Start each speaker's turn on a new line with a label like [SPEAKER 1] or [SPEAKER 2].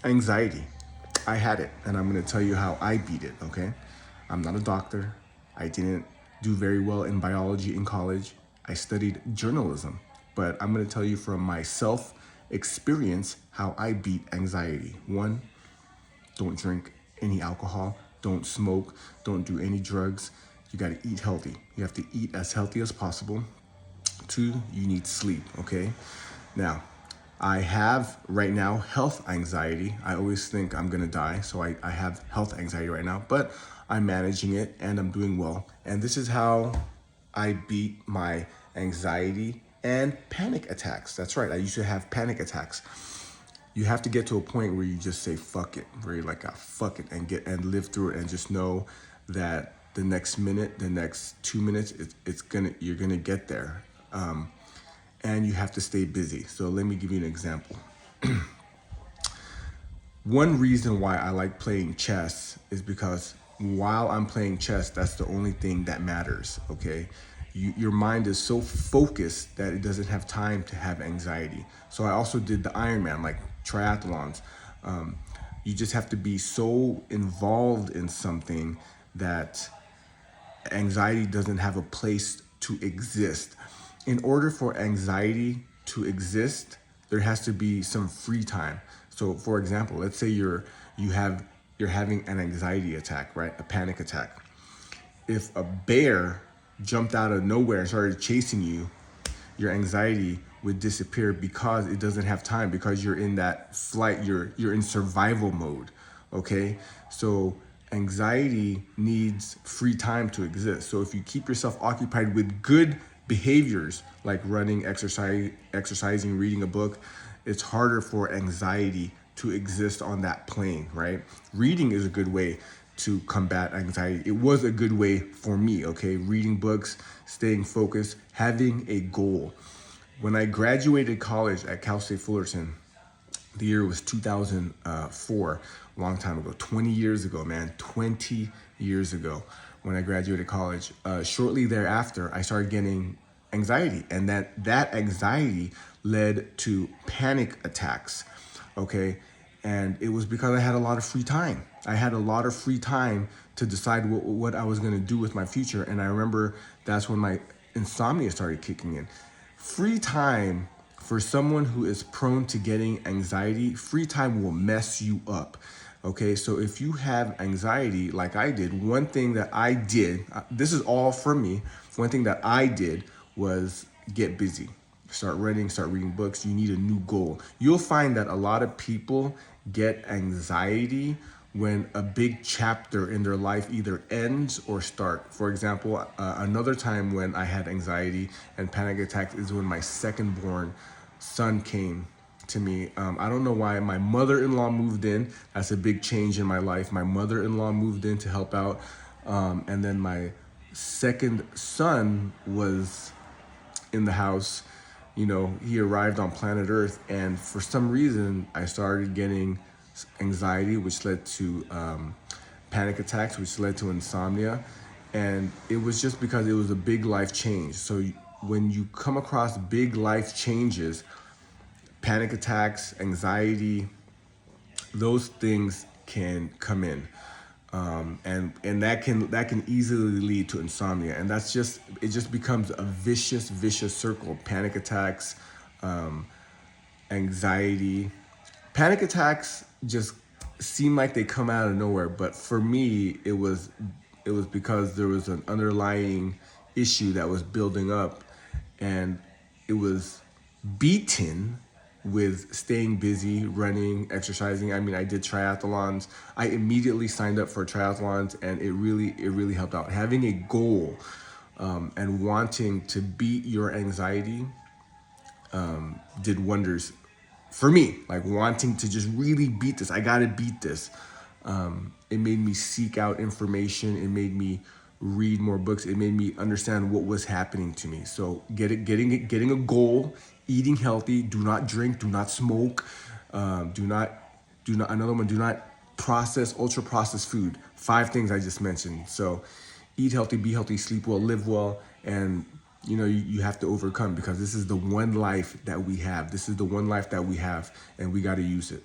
[SPEAKER 1] Anxiety. I had it, and I'm going to tell you how I beat it, okay? I'm not a doctor. I didn't do very well in biology in college. I studied journalism, but I'm going to tell you from my self experience how I beat anxiety. One, don't drink any alcohol, don't smoke, don't do any drugs. You got to eat healthy. You have to eat as healthy as possible. Two, you need sleep, okay? Now, I have right now health anxiety. I always think I'm gonna die, so I have health anxiety right now, but I'm managing it and I'm doing well. And this is how I beat my anxiety and panic attacks. That's right, I used to have panic attacks. You have to get to a point where you just say fuck it, where you're like, ah, fuck it, and get and live through it, and just know that the next minute, the next 2 minutes, it's gonna you're gonna get there. And you have to stay busy. So let me give you an example. One reason why I like playing chess is because while I'm playing chess, that's the only thing that matters, okay? Your mind is so focused that it doesn't have time to have anxiety. So I also did the Ironman, like triathlons. You just have to be so involved in something that anxiety doesn't have a place to exist. In order for anxiety to exist, there has to be some free time. So, for example, let's say you're having an anxiety attack, right? A panic attack. If a bear jumped out of nowhere and started chasing you, your anxiety would disappear because it doesn't have time, because you're in that flight, you're in survival mode. Okay? So anxiety needs free time to exist. So if you keep yourself occupied with good behaviors like running, exercising, reading a book, it's harder for anxiety to exist on that plane, right? Reading is a good way to combat anxiety. It was a good way for me, okay? Reading books, staying focused, having a goal. When I graduated college at Cal State Fullerton, the year was 2004, a long time ago, 20 years ago, man, 20 years ago when I graduated college. Shortly thereafter, I started getting anxiety, and that anxiety led to panic attacks, okay? And it was because I had a lot of free time. I had a lot of free time to decide what I was gonna do with my future. And I remember that's when my insomnia started kicking in. Free time for someone who is prone to getting anxiety, free time will mess you up. Okay, so if you have anxiety like I did, one thing that I did, this is all from me, one thing that I did was get busy. Start running, start reading books. You need a new goal. You'll find that a lot of people get anxiety when a big chapter in their life either ends or start. For example, another time when I had anxiety and panic attacks is when my second born son came to me. I don't know why. My mother-in-law moved in. That's a big change in my life. My mother-in-law moved in to help out. And then my second son was in the house. You know, he arrived on planet Earth, and for some reason, I started getting anxiety, which led to panic attacks, which led to insomnia. And it was just because it was a big life change. So when you come across big life changes, panic attacks, anxiety, those things can come in. And that can easily lead to insomnia, and it just becomes a vicious circle. Panic attacks, anxiety, panic attacks just seem like they come out of nowhere. But for me, it was because there was an underlying issue that was building up, and it was beaten with staying busy, running, exercising. I mean, I did triathlons. I immediately signed up for triathlons, and it really helped out. Having a goal and wanting to beat your anxiety did wonders for me. Like wanting to just really beat this. I gotta beat this. It made me seek out information. It made me read more books. It made me understand what was happening to me. So getting a goal, eating healthy. Do not drink. Do not smoke. Do not. Another one. Do not process ultra processed food. 5 things I just mentioned. So eat healthy, be healthy, sleep well, live well, and you have to overcome, because this is the one life that we have. This is the one life that we have, and we got to use it.